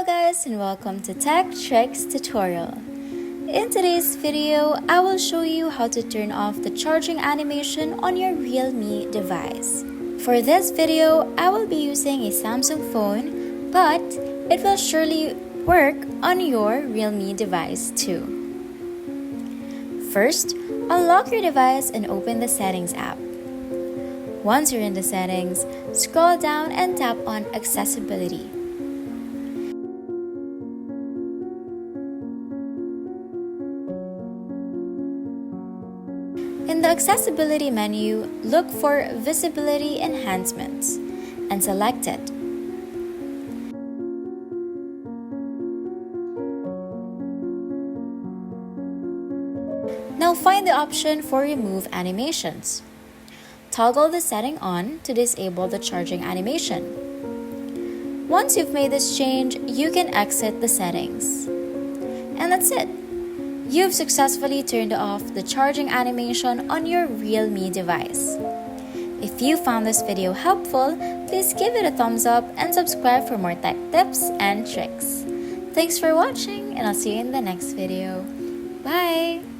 guys, and welcome to Tech Tricks tutorial. In today's video, I will show you how to turn off the charging animation on your Realme device. For this video, I will be using a Samsung phone, but it will surely work on your Realme device too. First, unlock your device and open the Settings app. Once you're in the settings, scroll down and tap on Accessibility. In the Accessibility menu, look for Visibility Enhancements and select it. Now find the option for Remove Animations. Toggle the setting on to disable the charging animation. Once you've made this change, you can exit the settings. And that's it! You've successfully turned off the charging animation on your Realme device. If you found this video helpful, please give it a thumbs up and subscribe for more tech tips and tricks. Thanks for watching, and I'll see you in the next video. Bye!